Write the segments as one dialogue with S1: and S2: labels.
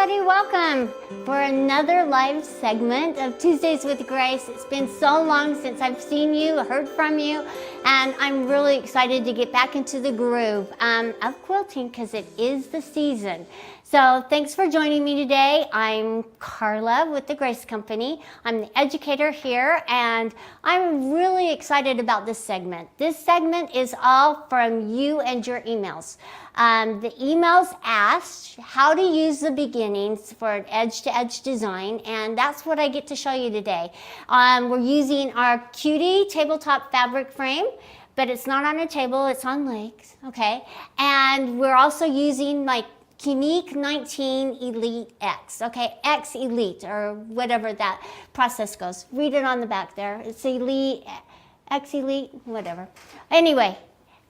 S1: everybody, welcome for another live segment of Tuesdays with Grace. It's been so long since I've seen you, heard from you, and I'm really excited to get back into the groove of quilting because it is the season. So thanks for joining me today. I'm Karla with the Grace Company. I'm the educator here, and I'm really excited about this segment. This segment is all from you and your emails. The emails asked how to use the beginnings for an edge-to-edge design, and that's what I get to show you today. We're using our Cutie tabletop fabric frame, but it's not on a table, it's on legs, okay? And we're also using my Unique 19 Elite X, okay? X Elite, or whatever that process goes. Read it on the back there. It's Elite, X Elite, whatever. Anyway,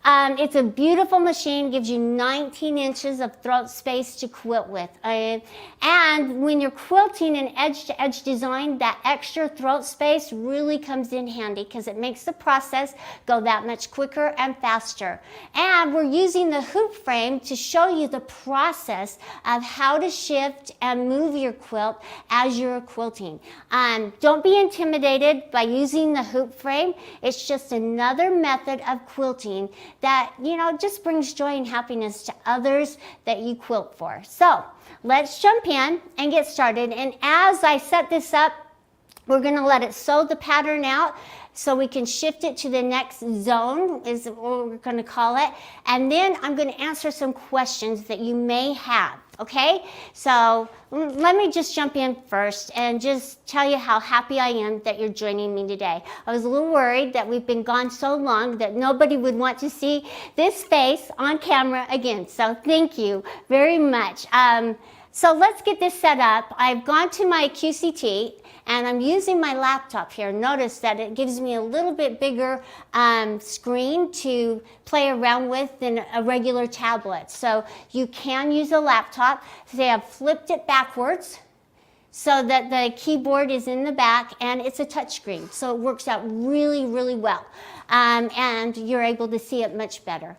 S1: it's a beautiful machine, gives you 19 inches of throat space to quilt with. And when you're quilting an edge-to-edge design, that extra throat space really comes in handy because it makes the process go that much quicker and faster. And we're using the hoop frame to show you the process of how to shift and move your quilt as you're quilting. Don't be intimidated by using the hoop frame. It's just another method of quilting that, you know, just brings joy and happiness to others that you quilt for. So let's jump in and get started. And as I set this up, we're going to let it sew the pattern out so we can shift it to the next zone, is what we're going to call it. And then I'm going to answer some questions that you may have. Okay, so let me just jump in first and just tell you how happy I am that you're joining me today. I was a little worried that we've been gone so long that nobody would want to see this face on camera again. So thank you very much. So let's get this set up. I've gone to my QCT and I'm using my laptop here. Notice that it gives me a little bit bigger screen to play around with than a regular tablet. So you can use a laptop. They have flipped it backwards so that the keyboard is in the back and it's a touchscreen. So it works out really, really well. And you're able to see it much better.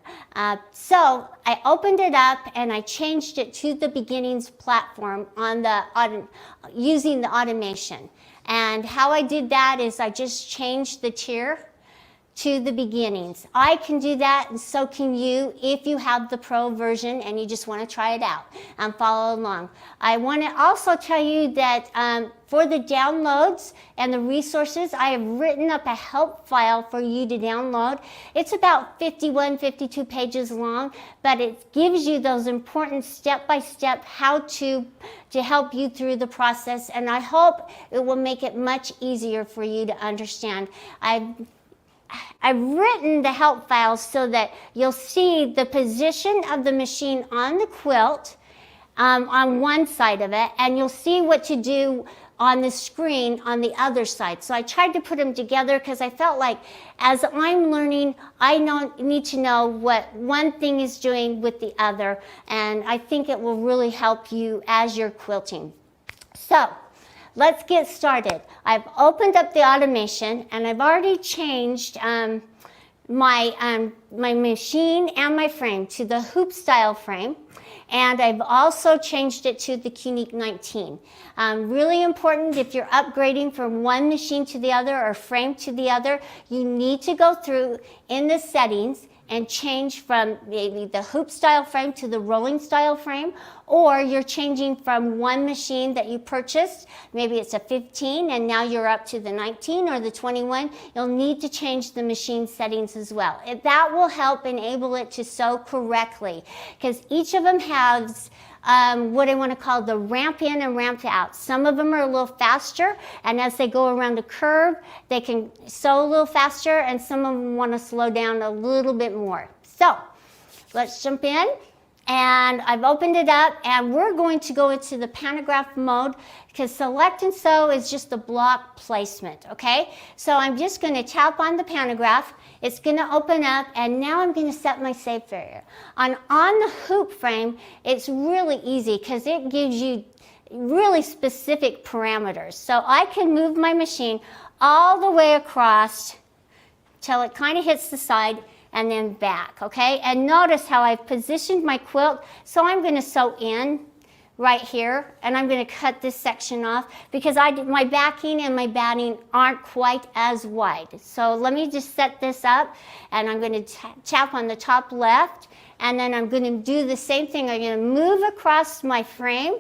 S1: So I opened it up and I changed it to the beginnings platform on the using the automation. And how I did that is I just changed the tier to the beginnings. I can do that, and so can you if you have the pro version and you just want to try it out and follow along. I want to also tell you that for the downloads and the resources, I have written up a help file for you to download. It's about 51, 52 pages long, but it gives you those important step-by-step how-to help you through the process, and I hope it will make it much easier for you to understand. I've written the help files so that you'll see the position of the machine on the quilt on one side of it, and you'll see what to do on the screen on the other side. So I tried to put them together because I felt like as I'm learning, I need to know what one thing is doing with the other, and I think it will really help you as you're quilting. So let's get started. I've opened up the automation and I've already changed my machine and my frame to the hoop style frame, and I've also changed it to the Unique 19. Really important, if you're upgrading from one machine to the other or frame to the other, you need to go through in the settings and change from maybe the hoop style frame to the rolling style frame, or you're changing from one machine that you purchased, maybe it's a 15 and now you're up to the 19 or the 21, you'll need to change the machine settings as well. That will help enable it to sew correctly because each of them has what I want to call the ramp in and ramp out. Some of them are a little faster, and as they go around a curve, they can sew a little faster, and some of them want to slow down a little bit more. So let's jump in, and I've opened it up, and we're going to go into the pantograph mode because select and sew is just the block placement, okay? So I'm just going to tap on the pantograph. It's going to open up, and now I'm going to set my save area. On the hoop frame, it's really easy because it gives you really specific parameters. So I can move my machine all the way across till it kind of hits the side and then back, okay? And notice how I've positioned my quilt. So I'm going to sew in right here, and I'm going to cut this section off because my backing and my batting aren't quite as wide. So let me just set this up, and I'm going to tap on the top left, and then I'm going to do the same thing. I'm going to move across my frame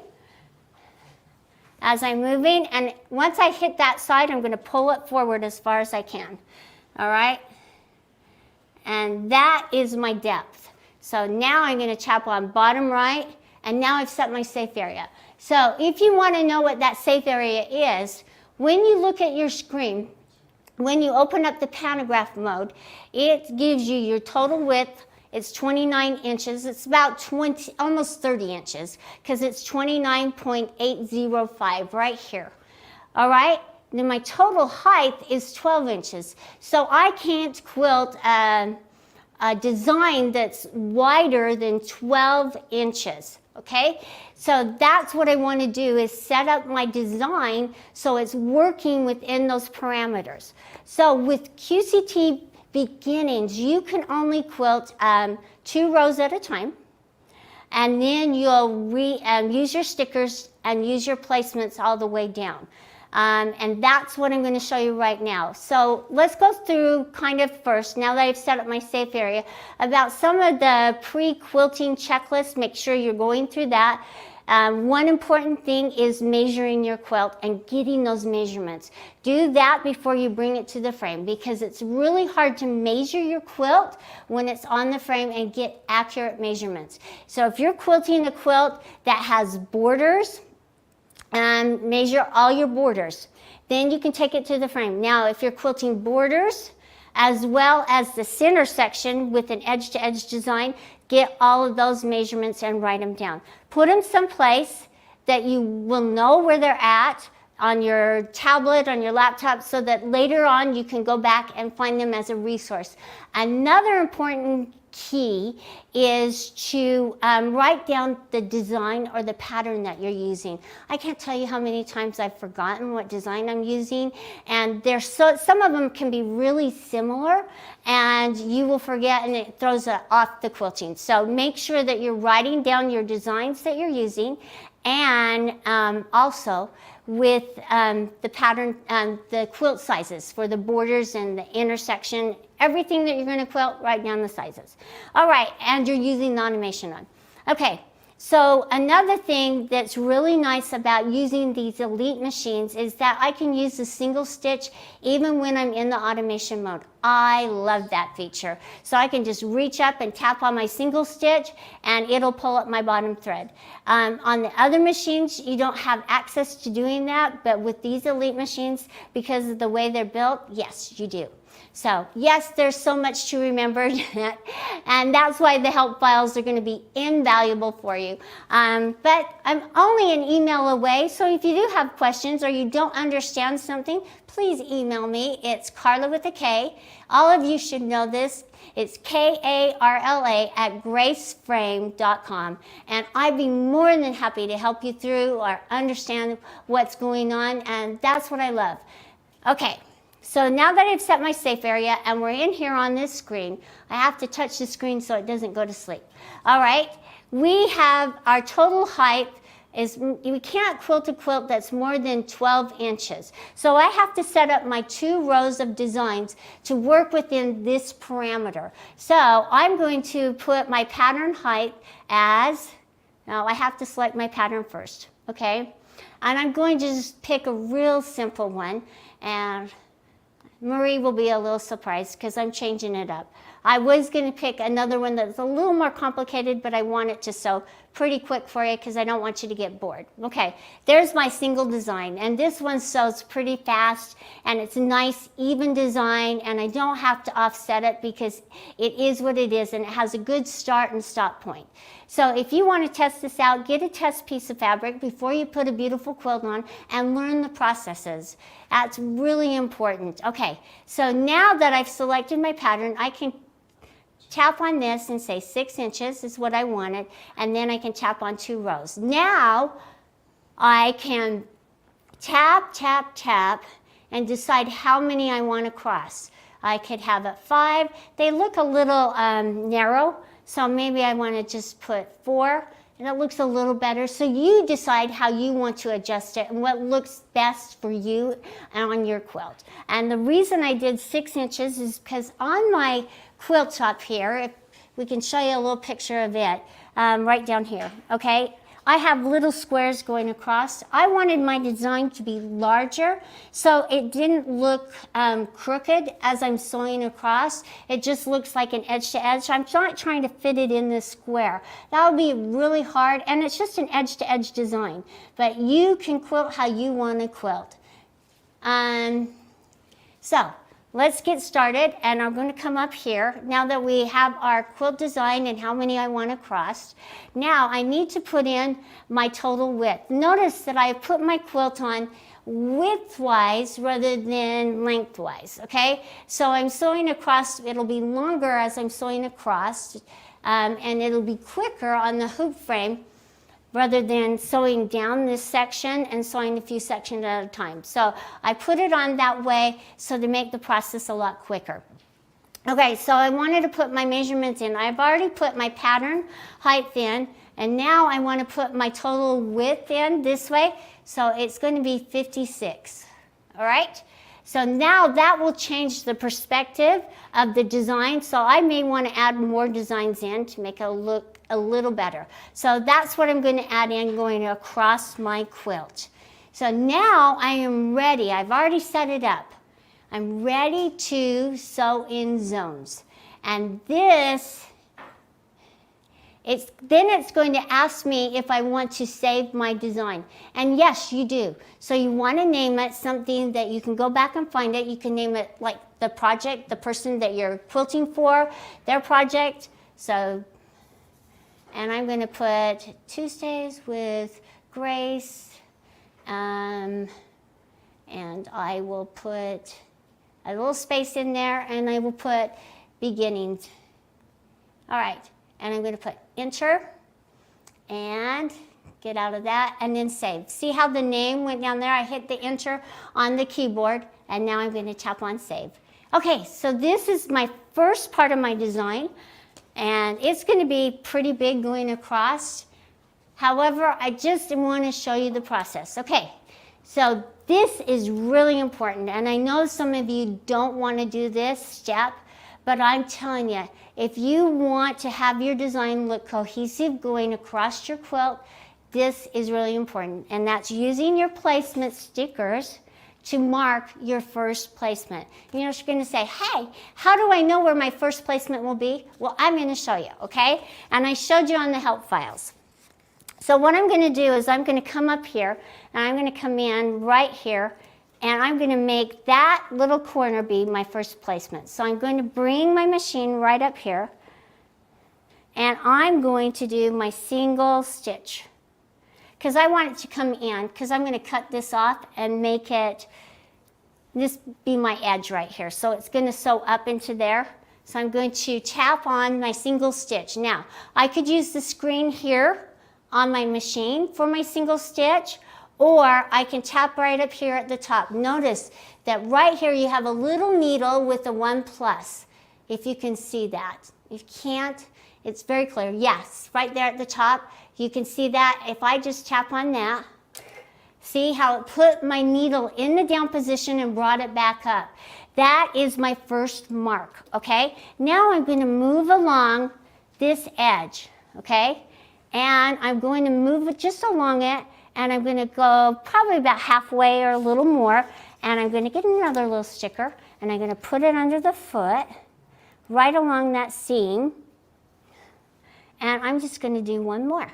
S1: as I'm moving, and once I hit that side, I'm going to pull it forward as far as I can. All right? And that is my depth. So now I'm going to tap on bottom right, and now I've set my safe area. So if you want to know what that safe area is, when you look at your screen, when you open up the pantograph mode, it gives you your total width. It's 29 inches. It's about almost 30 inches because it's 29.805 right here. All right? Then my total height is 12 inches. So I can't quilt a design that's wider than 12 inches. Okay, so that's what I want to do, is set up my design so it's working within those parameters. So with QCT beginnings, you can only quilt 2 rows at a time, and then you'll use your stickers and use your placements all the way down. And that's what I'm going to show you right now. So let's go through kind of first, now that I've set up my safe area, about some of the pre-quilting checklists. Make sure you're going through that. One important thing is measuring your quilt and getting those measurements. Do that before you bring it to the frame, because it's really hard to measure your quilt when it's on the frame and get accurate measurements. So if you're quilting a quilt that has borders, and measure all your borders. Then you can take it to the frame. Now, if you're quilting borders as well as the center section with an edge-to-edge design, get all of those measurements and write them down. Put them someplace that you will know where they're at, on your tablet, on your laptop, so that later on you can go back and find them as a resource. Another important key is to write down the design or the pattern that you're using. I can't tell you how many times I've forgotten what design I'm using, and some of them can be really similar, and you will forget, and it throws off the quilting. So make sure that you're writing down your designs that you're using, and also with the pattern, the quilt sizes for the borders and the intersection, everything that you're going to quilt, write down the sizes. All right, and you're using the automation on. Okay, so another thing that's really nice about using these Elite machines is that I can use the single stitch even when I'm in the automation mode. I love that feature. So I can just reach up and tap on my single stitch and it'll pull up my bottom thread. On the other machines, you don't have access to doing that, but with these Elite machines, because of the way they're built, yes, you do. So yes, there's so much to remember, and that's why the help files are going to be invaluable for you. But I'm only an email away, so if you do have questions or you don't understand something, please email me. It's Karla with a K. All of you should know this. It's KARLA@graceframe.com, and I'd be more than happy to help you through or understand what's going on, and that's what I love. Okay. So now that I've set my safe area and we're in here on this screen, I have to touch the screen so it doesn't go to sleep. All right, we have our total height is, we can't quilt a quilt that's more than 12 inches. So I have to set up my 2 rows of designs to work within this parameter. So I'm going to put my pattern height as, now I have to select my pattern first, okay? And I'm going to just pick a real simple one, and Marie will be a little surprised because I'm changing it up. I was going to pick another one that's a little more complicated, but I want it to sew pretty quick for you because I don't want you to get bored. Okay, there's my single design, and this one sews pretty fast, and it's a nice even design, and I don't have to offset it because it is what it is, and it has a good start and stop point. So if you want to test this out, get a test piece of fabric before you put a beautiful quilt on and learn the processes. That's really important. Okay, so now that I've selected my pattern, I can tap on this and say 6 inches is what I wanted, and then I can tap on 2 rows. Now I can tap, tap, tap, and decide how many I want to cross. I could have it 5. They look a little narrow, so maybe I want to just put 4, and it looks a little better. So you decide how you want to adjust it and what looks best for you and on your quilt. And the reason I did 6 inches is because on my quilt top here, if we can show you a little picture of it, right down here, okay? I have little squares going across. I wanted my design to be larger so it didn't look crooked as I'm sewing across. It just looks like an edge to edge. I'm not trying to fit it in this square. That would be really hard, and it's just an edge to edge design. But you can quilt how you want to quilt. So let's get started, and I'm going to come up here. Now that we have our quilt design and how many I want across, now I need to put in my total width. Notice that I put my quilt on widthwise rather than lengthwise, okay? So I'm sewing across, it'll be longer as I'm sewing across, and it'll be quicker on the hoop frame rather than sewing down this section and sewing a few sections at a time. So I put it on that way so to make the process a lot quicker. Okay, so I wanted to put my measurements in. I've already put my pattern height in, and now I want to put my total width in this way. So it's going to be 56, all right? So now that will change the perspective of the design. So I may want to add more designs in to make it look a little better. So that's what I'm going to add in going across my quilt. So now I am ready. I've already set it up. I'm ready to sew in zones. And this, then it's going to ask me if I want to save my design. And yes, you do. So you want to name it something that you can go back and find it. You can name it like the project, the person that you're quilting for, their project. So, and I'm going to put Tuesdays with Grace, and I will put a little space in there, and I will put beginnings. All right, and I'm going to put enter, and get out of that, and then save. See how the name went down there? I hit the enter on the keyboard, and now I'm going to tap on save. Okay, so this is my first part of my design. And it's going to be pretty big going across. However, I just want to show you the process. Okay, so this is really important. And I know some of you don't want to do this step, but I'm telling you, if you want to have your design look cohesive going across your quilt, this is really important. And that's using your placement stickers to mark your first placement. You know, you're going to say, hey, how do I know where my first placement will be? Well, I'm going to show you, okay? And I showed you on the help files. So what I'm going to do is I'm going to come up here, and I'm going to come in right here, and I'm going to make that little corner be my first placement. So I'm going to bring my machine right up here, and I'm going to do my single stitch, because I want it to come in, because I'm going to cut this off and make it, this be my edge right here. So it's going to sew up into there. So I'm going to tap on my single stitch. Now, I could use the screen here on my machine for my single stitch, or I can tap right up here at the top. Notice that right here you have a little needle with a 1+, if you can see that. If you can't, it's very clear. Yes, right there at the top. You can see that if I just tap on that. See how it put my needle in the down position and brought it back up. That is my first mark, okay? Now I'm going to move along this edge, okay? And I'm going to move it just along it, and I'm going to go probably about halfway or a little more, and I'm going to get another little sticker, and I'm going to put it under the foot, right along that seam, and I'm just going to do one more.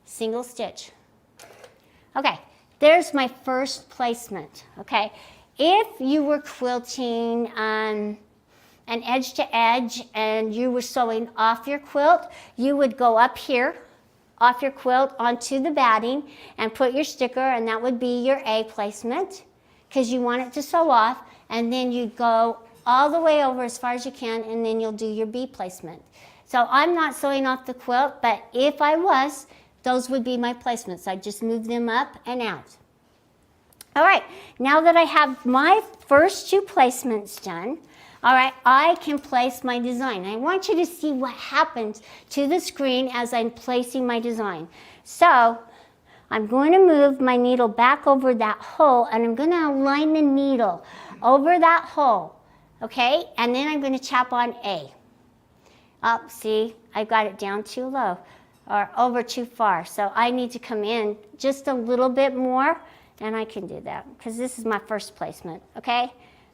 S1: Single stitch. Okay, there's my first placement, okay? If you were quilting an edge to edge and you were sewing off your quilt, you would go up here, off your quilt onto the batting and put your sticker, and that would be your A placement because you want it to sew off, and then you'd go all the way over as far as you can, and then you'll do your B placement. So I'm not sewing off the quilt, but if I was, those would be my placements. I just move them up and out. All right, now that I have my first 2 placements done, All right, I can place my design. I want you to see what happens to the screen as I'm placing my design. So I'm going to move my needle back over that hole, and I'm going to align the needle over that hole, okay? And then I'm going to tap on A. Oh, see, I got it down too low or over too far. So I need to come in just a little bit more, and I can do that because this is my first placement, okay?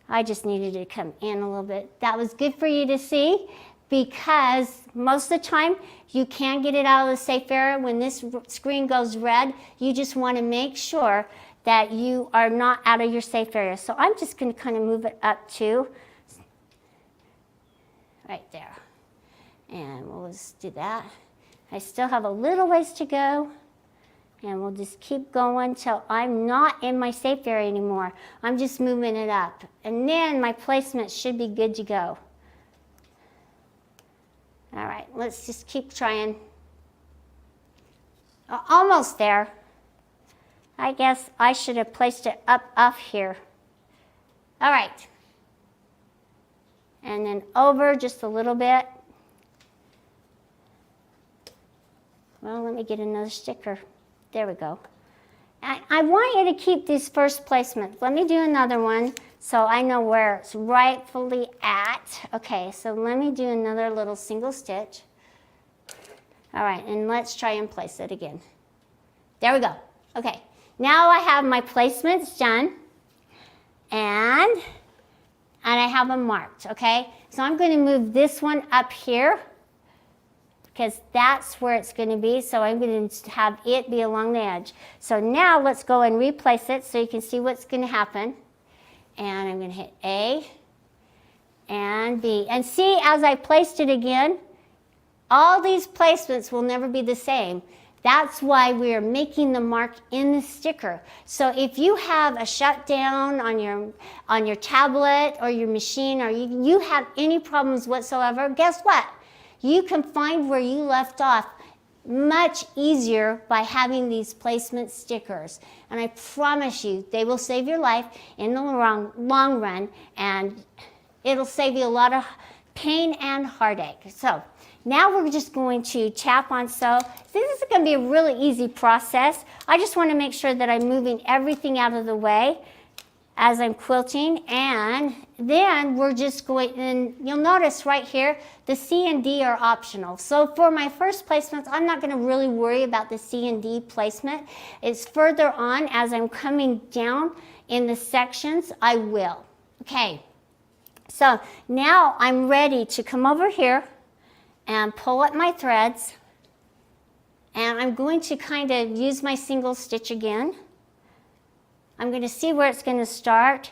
S1: I just needed to come in a little bit. That was good for you to see because most of the time you can't get it out of the safe area. When this screen goes red, you just want to make sure that you are not out of your safe area. So I'm just going to kind of move it up to right there. And we'll just do that. I still have a little ways to go. And we'll just keep going till I'm not in my safe area anymore. I'm just moving it up. And then my placement should be good to go. All right, let's just keep trying. Almost there. I guess I should have placed it up here. All right. And then over just a little bit. Well, let me get another sticker. There we go. I want you to keep these first placements. Let me do another one so I know where it's rightfully at. Okay, so let me do another little single stitch. All right, and let's try and place it again. There we go. Okay, now I have my placements done and I have them marked, okay? So I'm going to move this one up here, because that's where it's going to be. So I'm going to have it be along the edge. So now let's go and replace it so you can see what's going to happen. And I'm going to hit A and B. And see, as I placed it again, all these placements will never be the same. That's why we're making the mark in the sticker. So if you have a shutdown on your tablet or your machine, or you have any problems whatsoever, guess what? You can find where you left off much easier by having these placement stickers. And I promise you, they will save your life in the long run, and it'll save you a lot of pain and heartache. So now we're just going to tap on sew. This is going to be a really easy process. I just want to make sure that I'm moving everything out of the way as I'm quilting, and then we're just going, and you'll notice right here, the C and D are optional. So for my first placements, I'm not going to really worry about the C and D placement. It's further on as I'm coming down in the sections, I will. Okay, so now I'm ready to come over here and pull up my threads, and I'm going to kind of use my single stitch again. I'm going to see where it's going to start.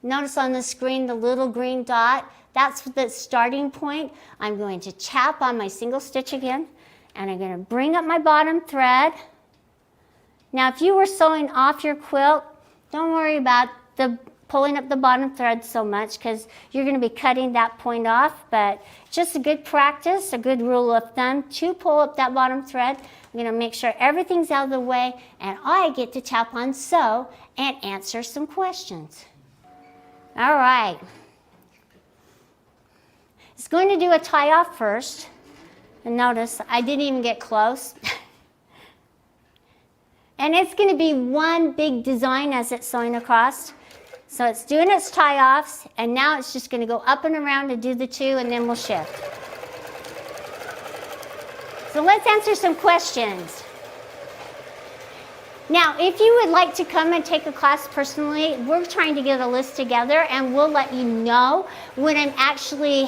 S1: Notice on the screen the little green dot. That's the starting point. I'm going to tap on my single stitch again, and I'm going to bring up my bottom thread. Now, if you were sewing off your quilt, don't worry about pulling up the bottom thread so much, because you're going to be cutting that point off. But just a good practice, a good rule of thumb to pull up that bottom thread. I'm going to make sure everything's out of the way, and I get to tap on sew and answer some questions. All right. It's going to do a tie off first. And notice I didn't even get close. And it's going to be one big design as it's sewing across. So it's doing its tie offs, and now it's just going to go up and around to do the two, and then we'll shift. So let's answer some questions. Now, if you would like to come and take a class personally, we're trying to get a list together, and we'll let you know when I'm actually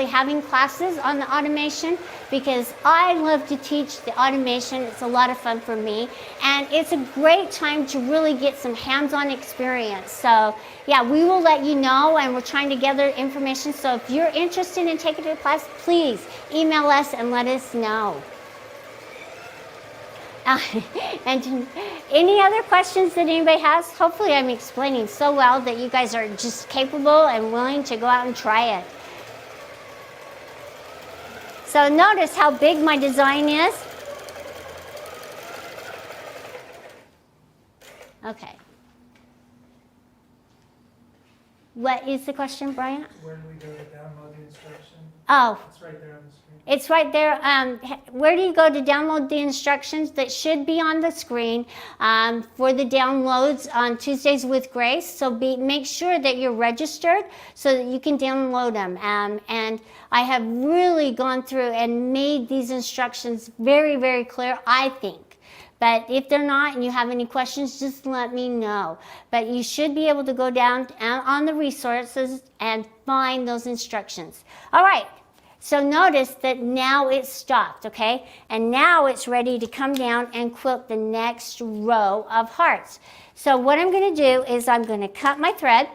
S1: having classes on the automation, because I love to teach the automation. It's a lot of fun for me, and it's a great time to really get some hands-on experience. So yeah, we will let you know, and we're trying to gather information. So if you're interested in taking a class, please email us and let us know. And any other questions that anybody has? Hopefully I'm explaining so well that you guys are just capable and willing to go out and try it. So notice how big my design is. Okay. What is the question, Bryant?
S2: Where do we go to download the instruction?
S1: Oh.
S2: It's right there on the screen.
S1: It's right there. Where do you go to download the instructions? That should be on the screen for the downloads on Tuesdays with Grace. So make sure that you're registered so that you can download them. And I have really gone through and made these instructions very, very clear, I think. But if they're not and you have any questions, just let me know. But you should be able to go down on the resources and find those instructions. All right. So notice that now it's stopped, okay? And now it's ready to come down and quilt the next row of hearts. So what I'm going to do is I'm going to cut my thread.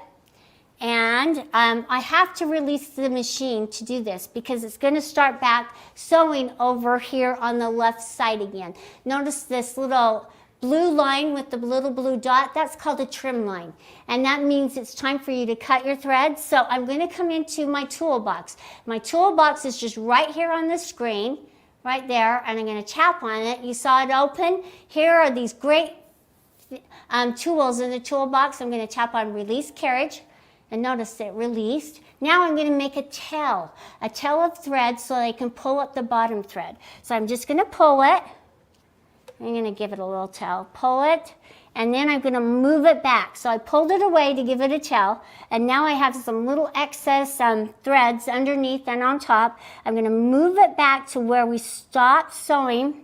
S1: And I have to release the machine to do this because it's going to start back sewing over here on the left side again. Notice this little blue line with the little blue dot, that's called a trim line. And that means it's time for you to cut your thread. So I'm going to come into my toolbox. My toolbox is just right here on the screen, right there, and I'm going to tap on it. You saw it open. Here are these great tools in the toolbox. I'm going to tap on Release Carriage. And notice it released. Now I'm going to make a tail of thread so I can pull up the bottom thread. So I'm just going to pull it. I'm going to give it a little tail. Pull it, and then I'm going to move it back. So I pulled it away to give it a tail, and now I have some little excess threads underneath and on top. I'm going to move it back to where we stopped sewing.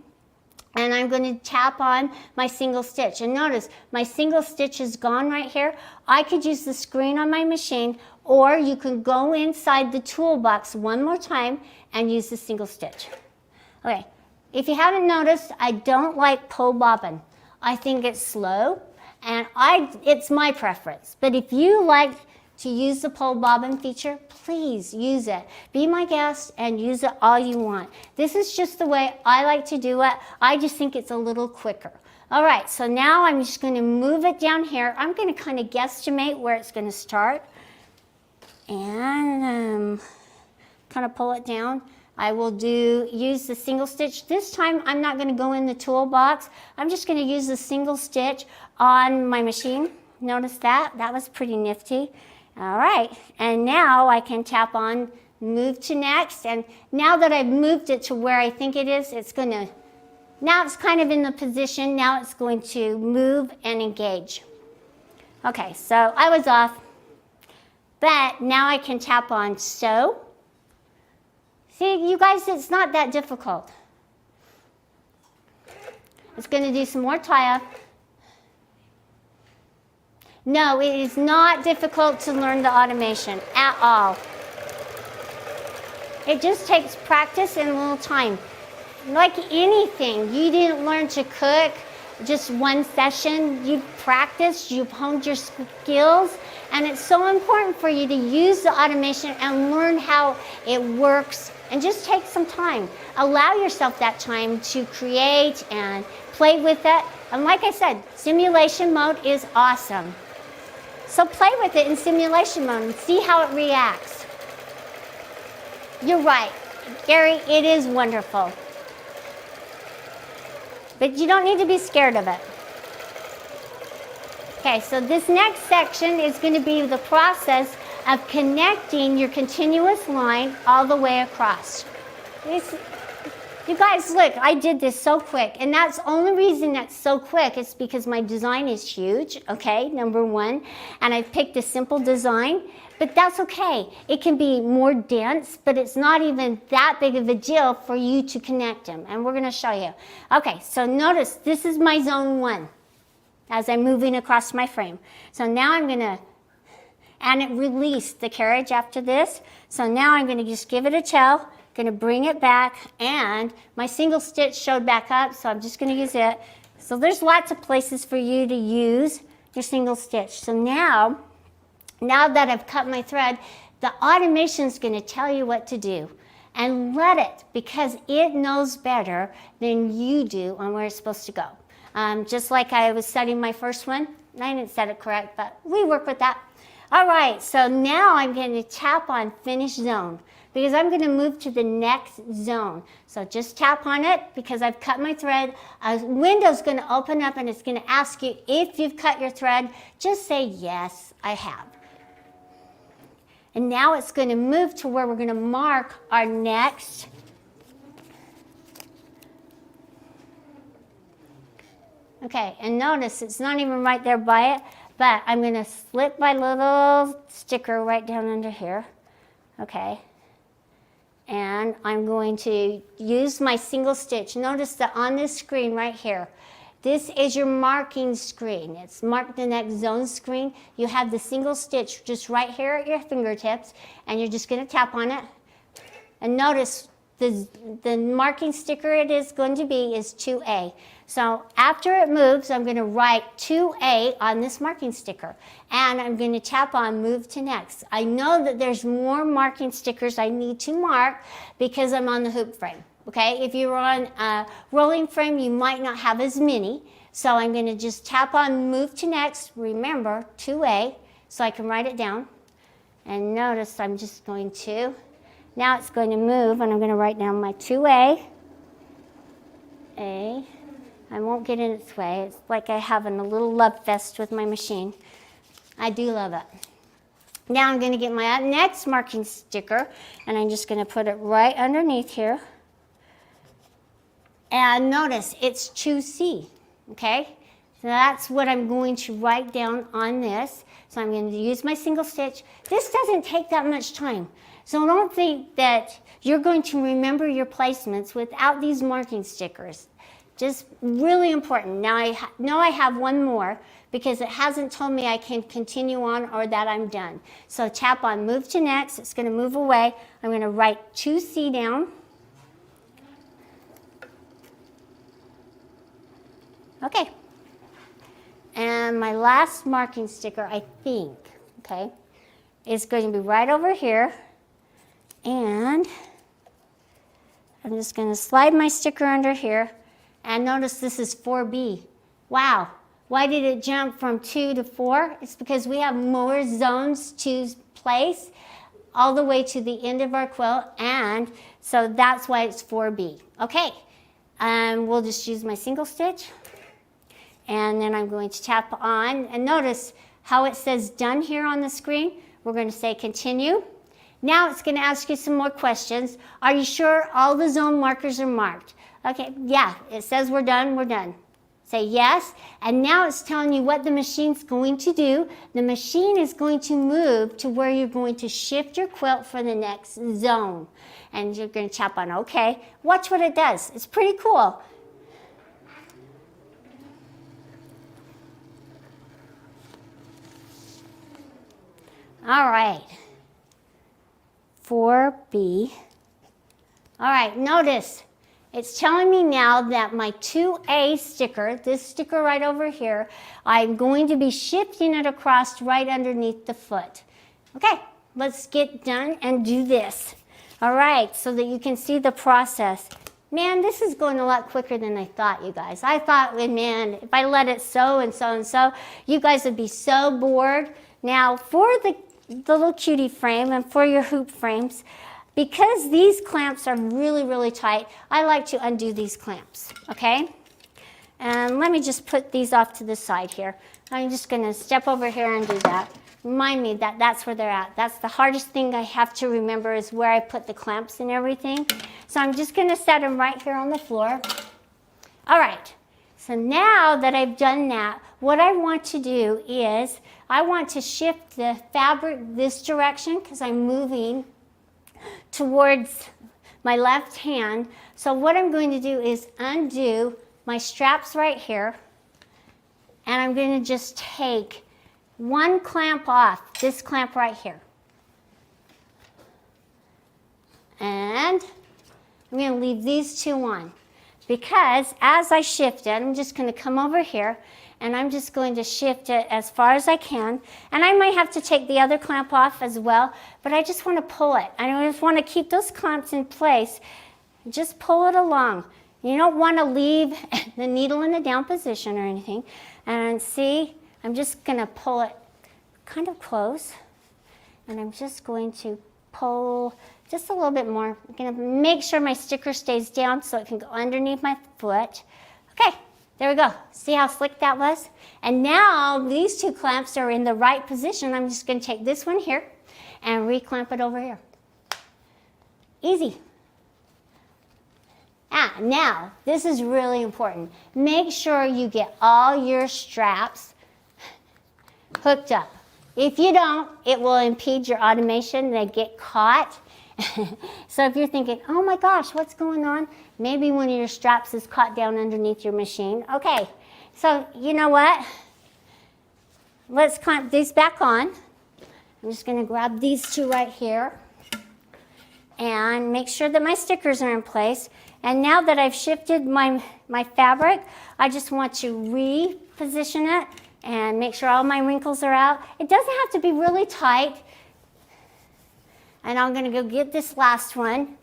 S1: And I'm going to tap on my single stitch. And notice my single stitch is gone right here. I could use the screen on my machine, or you can go inside the toolbox one more time and use the single stitch. Okay, if you haven't noticed, I don't like pole bobbing. I think it's slow, and it's my preference. But if you like to use the pole bobbin feature, please use it. Be my guest and use it all you want. This is just the way I like to do it. I just think it's a little quicker. All right, so now I'm just going to move it down here. I'm going to kind of guesstimate where it's going to start and kind of pull it down. I will use the single stitch. This time I'm not going to go in the toolbox. I'm just going to use the single stitch on my machine. Notice that? That was pretty nifty. All right, and now I can tap on move to next, and now that I've moved it to where I think it is, now it's kind of in the position, now it's going to move and engage. Okay, so I was off, but now I can tap on sew. See, you guys, it's not that difficult. It's going to do some more tie-off. No, it is not difficult to learn the automation at all. It just takes practice and a little time. Like anything, you didn't learn to cook just one session. You've practiced, you've honed your skills, and it's so important for you to use the automation and learn how it works, and just take some time. Allow yourself that time to create and play with it. And like I said, simulation mode is awesome. So play with it in simulation mode and see how it reacts. You're right, Gary, it is wonderful. But you don't need to be scared of it. Okay, so this next section is going to be the process of connecting your continuous line all the way across. You guys, look, I did this so quick, and that's the only reason that's so quick is because my design is huge, okay, number one, and I've picked a simple design, but that's okay. It can be more dense, but it's not even that big of a deal for you to connect them, and we're going to show you. Okay, so notice this is my zone 1 as I'm moving across my frame. So now I'm going to, and it released the carriage after this, so now I'm going to just give it a tail. Going to bring it back, and my single stitch showed back up, so I'm just going to use it. So there's lots of places for you to use your single stitch. So now that I've cut my thread, the automation is going to tell you what to do. And let it, because it knows better than you do on where it's supposed to go. Just like I was setting my first one. I didn't set it correct, but we work with that. All right, so now I'm going to tap on Finish Zone, because I'm going to move to the next zone. So just tap on it because I've cut my thread. A window's going to open up and it's going to ask you if you've cut your thread. Just say, yes, I have. And now it's going to move to where we're going to mark our next Okay, and notice it's not even right there by it, but I'm going to slip my little sticker right down under here. Okay. And I'm going to use my single stitch. Notice that on this screen right here, this is your marking screen. It's mark the next zone screen. You have the single stitch just right here at your fingertips, and you're just going to tap on it. And notice the marking sticker it is going to be is 2A. So after it moves, I'm going to write 2A on this marking sticker. And I'm going to tap on Move to Next. I know that there's more marking stickers I need to mark because I'm on the hoop frame. Okay, if you're on a rolling frame, you might not have as many. So I'm going to just tap on Move to Next. Remember, 2A, so I can write it down. And notice I'm just going to, now it's going to move, and I'm going to write down my 2A. A. I won't get in its way. It's like I having a little love fest with my machine. I do love it. Now I'm going to get my next marking sticker, and I'm just going to put it right underneath here. And notice it's 2C, okay? So that's what I'm going to write down on this. So I'm going to use my single stitch. This doesn't take that much time. So don't think that you're going to remember your placements without these marking stickers. Just really important. Now I know I have one more because it hasn't told me I can continue on or that I'm done. So tap on Move to Next. It's going to move away. I'm going to write 2C down. Okay. And my last marking sticker, I think, okay, is going to be right over here. And I'm just going to slide my sticker under here. And notice this is 4B. Wow. Why did it jump from 2 to 4? It's because we have more zones to place all the way to the end of our quilt. And so that's why it's 4B. Okay. We'll just use my single stitch. And then I'm going to tap on. And notice how it says done here on the screen. We're going to say continue. Now it's going to ask you some more questions. Are you sure all the zone markers are marked? Okay, yeah, it says we're done, we're done. Say yes, and now it's telling you what the machine's going to do. The machine is going to move to where you're going to shift your quilt for the next zone. And you're going to tap on OK. Watch what it does. It's pretty cool. All right. 4B. All right, notice. It's telling me now that my 2A sticker, this sticker right over here, I'm going to be shifting it across right underneath the foot. Okay, let's get done and do this. All right, so that you can see the process. Man, this is going a lot quicker than I thought, you guys. I thought, man, if I let it sew and sew and sew, you guys would be so bored. Now, for the little cutie frame and for your hoop frames, because these clamps are really, really tight, I like to undo these clamps, okay? And let me just put these off to the side here. I'm just going to step over here and do that. Remind me that that's where they're at. That's the hardest thing I have to remember is where I put the clamps and everything. So I'm just going to set them right here on the floor. All right. So now that I've done that, what I want to do is I want to shift the fabric this direction because I'm moving towards my left hand. So what I'm going to do is undo my straps right here, and I'm going to just take one clamp off, this clamp right here. And I'm going to leave these two on because as I shift it, I'm just going to come over here and I'm just going to shift it as far as I can. And I might have to take the other clamp off as well, but I just want to pull it. I just want to keep those clamps in place. Just pull it along. You don't want to leave the needle in a down position or anything. And see, I'm just going to pull it kind of close. And I'm just going to pull just a little bit more. I'm going to make sure my sticker stays down so it can go underneath my foot. Okay. There we go. See how slick that was? And now these two clamps are in the right position. I'm just going to take this one here and reclamp it over here. Easy. Now, this is really important. Make sure you get all your straps hooked up. If you don't, it will impede your automation. They get caught. So if you're thinking, oh my gosh, what's going on? Maybe one of your straps is caught down underneath your machine. Okay, so you know what? Let's clamp these back on. I'm just going to grab these two right here and make sure that my stickers are in place. And now that I've shifted my fabric, I just want to reposition it and make sure all my wrinkles are out. It doesn't have to be really tight. And I'm going to go get this last one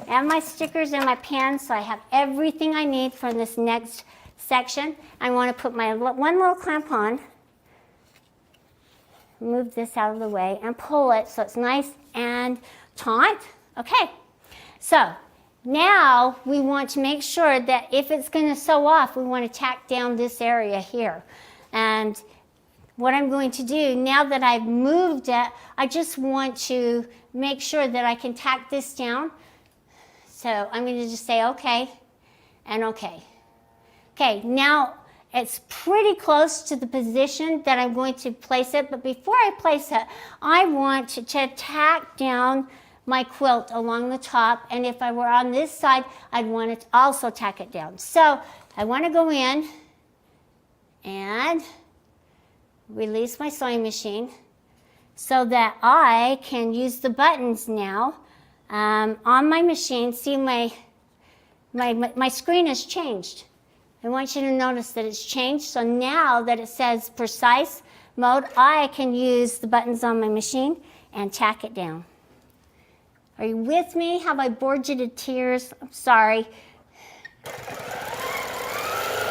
S1: and my stickers and my pens so I have everything I need for this next section. I want to put my one little clamp on, move this out of the way, and pull it so it's nice and taut. Okay, so now we want to make sure that if it's going to sew off, we want to tack down this area here. And what I'm going to do, now that I've moved it, I just want to make sure that I can tack this down. So I'm going to just say okay and okay. Okay, now it's pretty close to the position that I'm going to place it, but before I place it, I want to tack down my quilt along the top, and if I were on this side, I'd want to also tack it down. So I want to go in and release my sewing machine so that I can use the buttons now on my machine. See, my screen has changed. I want you to notice that it's changed. So now that it says precise mode, I can use the buttons on my machine and tack it down. Are you with me? Have I bored you to tears? I'm sorry.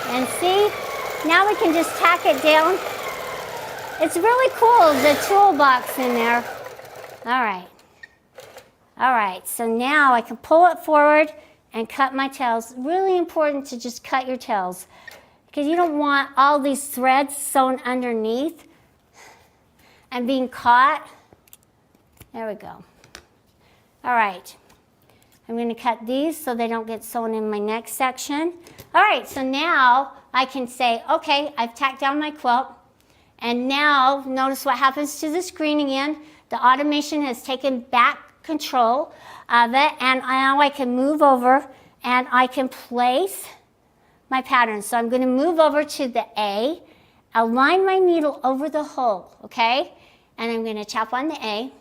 S1: And see, now we can just tack it down. It's really cool, the toolbox in there. All right. All right, so now I can pull it forward and cut my tails. Really important to just cut your tails because you don't want all these threads sewn underneath and being caught. There we go. All right, I'm going to cut these so they don't get sewn in my next section. All right, so now I can say, okay, I've tacked down my quilt. And now notice what happens to the screen again. The automation has taken back control of it, and now I can move over and I can place my pattern. So I'm going to move over to the A, align my needle over the hole, okay? And I'm going to tap on the A.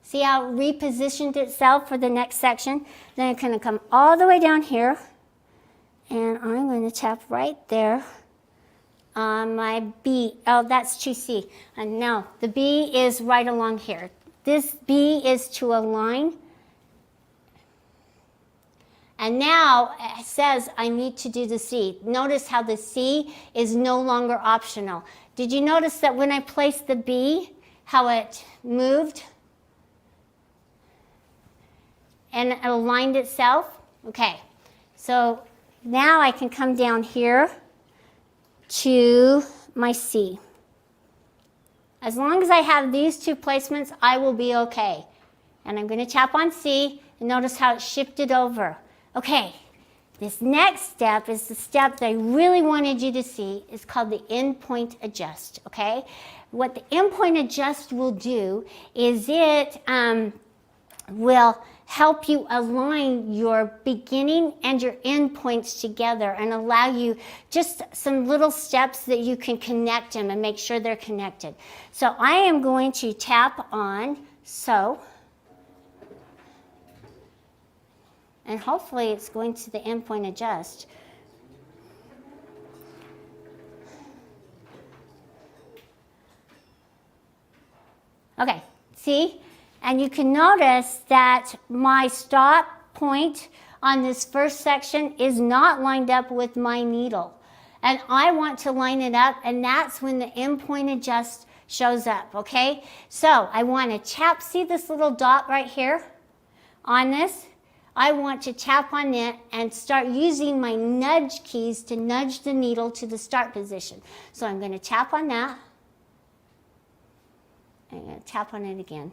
S1: See how it repositioned itself for the next section? Then I'm going to come all the way down here, and I'm going to tap right there on my B. Oh, that's 2C. And no, the B is right along here. This B is to align. And now it says I need to do the C. Notice how the C is no longer optional. Did you notice that when I placed the B, how it moved and it aligned itself? Okay, so now I can come down here to my C. As long as I have these two placements, I will be okay. And I'm going to tap on C and notice how it shifted over. Okay, this next step is the step that I really wanted you to see. It's called the Endpoint Adjust, okay? What the Endpoint Adjust will do is it will help you align your beginning and your end points together and allow you just some little steps that you can connect them and make sure they're connected. So I am going to tap on sew, and hopefully it's going to the Endpoint Adjust. Okay, see? And you can notice that my stop point on this first section is not lined up with my needle. And I want to line it up, and that's when the Endpoint Adjust shows up, okay? So I want to tap, see this little dot right here on this? I want to tap on it and start using my nudge keys to nudge the needle to the start position. So I'm going to tap on that. I'm going to tap on it again.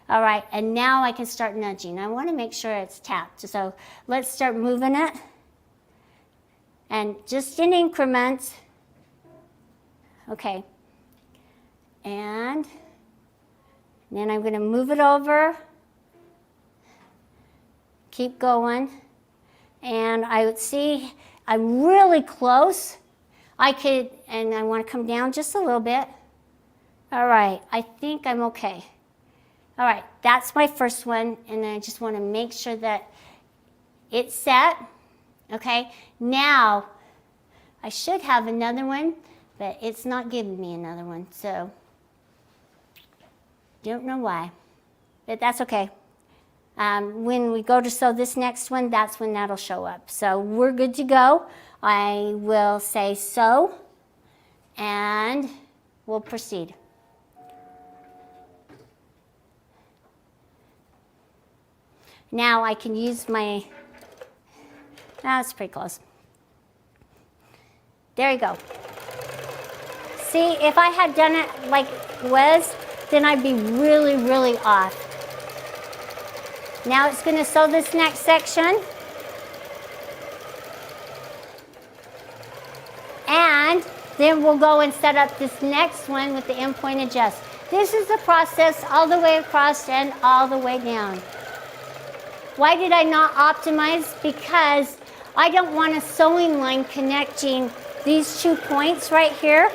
S1: All right, and now I can start nudging. I want to make sure it's tapped. So let's start moving it. And just in increments. Okay. And then I'm going to move it over. Keep going. And I would see I'm really close. And I want to come down just a little bit. All right, I think I'm okay. All right, that's my first one, and I just want to make sure that it's set. Okay, now I should have another one, but it's not giving me another one, so don't know why, but that's okay. When we go to sew this next one, that's when that'll show up. So we're good to go. I will say sew, and we'll proceed. Now I can use my, that's pretty close. There you go. See, if I had done it like it was, then I'd be really, really off. Now it's going to sew this next section. And then we'll go and set up this next one with the endpoint adjust. This is the process all the way across and all the way down. Why did I not optimize? Because I don't want a sewing line connecting these 2 points right here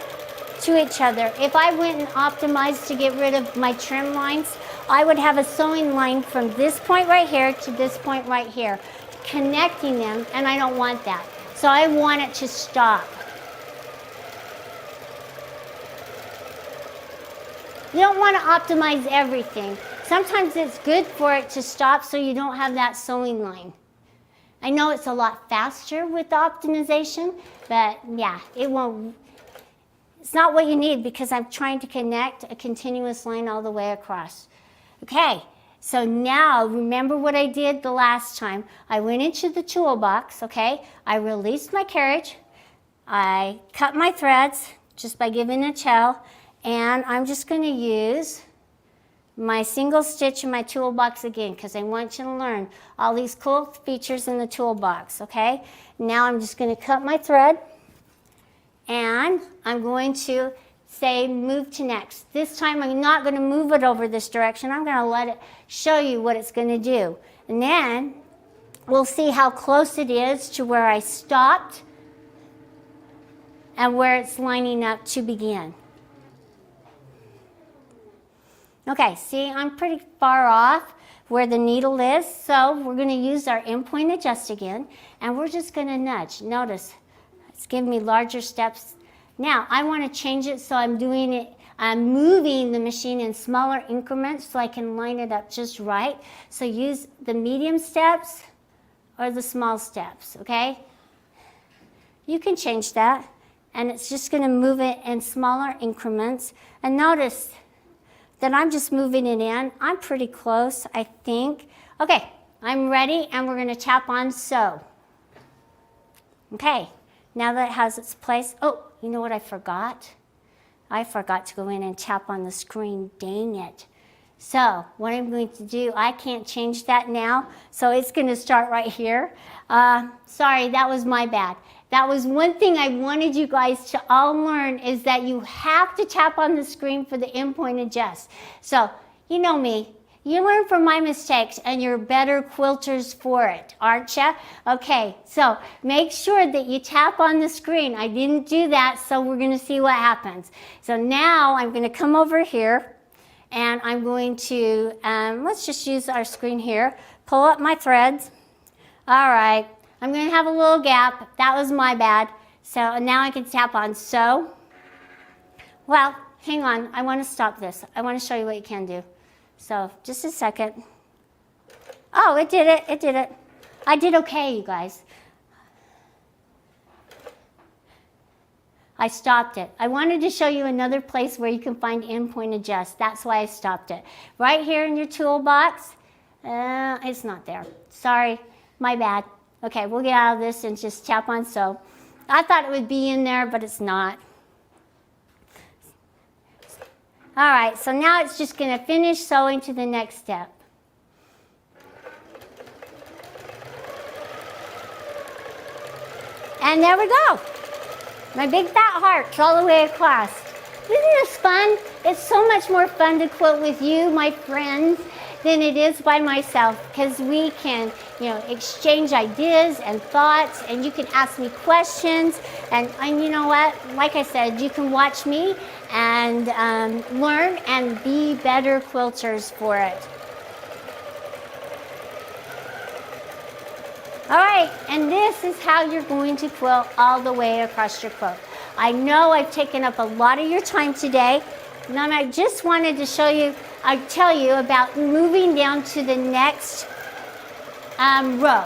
S1: to each other. If I went and optimized to get rid of my trim lines, I would have a sewing line from this point right here to this point right here, connecting them, and I don't want that. So I want it to stop. You don't want to optimize everything. Sometimes it's good for it to stop so you don't have that sewing line. I know it's a lot faster with the optimization, but yeah, it's not what you need because I'm trying to connect a continuous line all the way across. Okay, so now remember what I did the last time. I went into the toolbox, okay? I released my carriage. I cut my threads just by giving a tail, and I'm just going to use my single stitch in my toolbox again because I want you to learn all these cool features in the toolbox, okay? Now I'm just going to cut my thread, and I'm going to say move to next. This time I'm not going to move it over this direction. I'm going to let it show you what it's going to do. And then we'll see how close it is to where I stopped and where it's lining up to begin. Okay, see, I'm pretty far off where the needle is, so we're going to use our endpoint adjust again, and we're just going to nudge. Notice, it's giving me larger steps. Now, I want to change it so I'm moving the machine in smaller increments so I can line it up just right. So use the medium steps or the small steps, okay? You can change that, and it's just going to move it in smaller increments. And notice that I'm just moving it in. I'm pretty close, I think. Okay, I'm ready, and we're going to tap on sew. Okay, now that it has its place. Oh, you know what I forgot? I forgot to go in and tap on the screen. Dang it. So what I'm going to do, I can't change that now, so it's going to start right here. Sorry, that was my bad. That was one thing I wanted you guys to all learn, is that you have to tap on the screen for the endpoint adjust. So, you know me, you learn from my mistakes and you're better quilters for it, aren't you? Okay, so make sure that you tap on the screen. I didn't do that, so we're going to see what happens. So now I'm going to come over here, and I'm going to, let's just use our screen here, pull up my threads. All right. I'm going to have a little gap. That was my bad. So now I can tap on sew. Well, hang on. I want to stop this. I want to show you what you can do. So just a second. Oh, it did it. It did it. I did okay, you guys. I stopped it. I wanted to show you another place where you can find endpoint adjust. That's why I stopped it. Right here in your toolbox. It's not there. Sorry. My bad. Okay, we'll get out of this and just tap on sew. I thought it would be in there, but it's not. All right, so now it's just going to finish sewing to the next step. And there we go. My big fat hearts all the way across. Isn't this fun? It's so much more fun to quilt with you, my friends, than it is by myself, because we can, exchange ideas and thoughts, and you can ask me questions, and you know what? Like I said, you can watch me and learn and be better quilters for it. All right, and this is how you're going to quilt all the way across your quilt. I know I've taken up a lot of your time today, and I just wanted to tell you about moving down to the next row.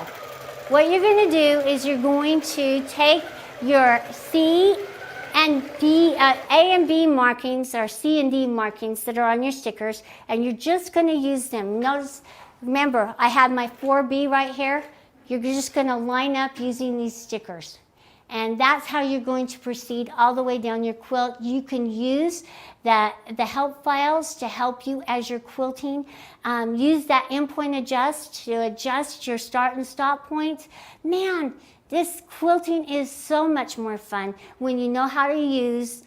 S1: What you're going to do is you're going to take your A and B markings, or C and D markings that are on your stickers, and you're just going to use them. Remember, I have my 4B right here. You're just going to line up using these stickers. And that's how you're going to proceed all the way down your quilt. You can use the help files to help you as you're quilting. Use that endpoint adjust to adjust your start and stop points. Man, this quilting is so much more fun when you know how to use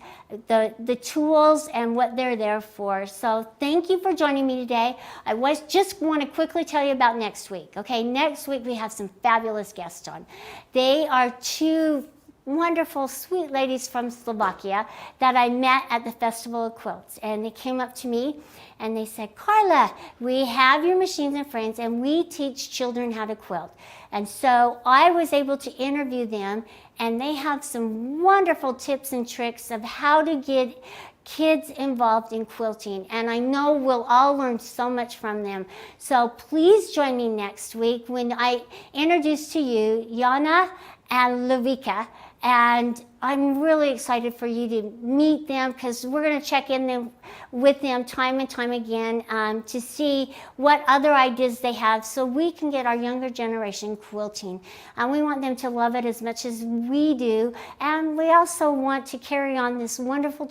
S1: the tools and what they're there for. So thank you for joining me today. I just want to quickly tell you about next week. Okay, next week we have some fabulous guests on. They are two wonderful, sweet ladies from Slovakia that I met at the Festival of Quilts. And they came up to me and they said, Karla, we have your machines and frames and we teach children how to quilt. And so I was able to interview them, and they have some wonderful tips and tricks of how to get kids involved in quilting. And I know we'll all learn so much from them. So please join me next week when I introduce to you Jana and Levika. And I'm really excited for you to meet them, because we're going to check in with them time and time again to see what other ideas they have, so we can get our younger generation quilting. And we want them to love it as much as we do. And we also want to carry on this wonderful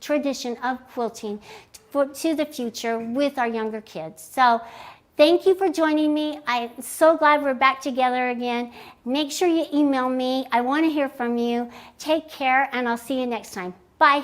S1: tradition of quilting to the future with our younger kids. So thank you for joining me. I'm so glad we're back together again. Make sure you email me. I want to hear from you. Take care, and I'll see you next time. Bye.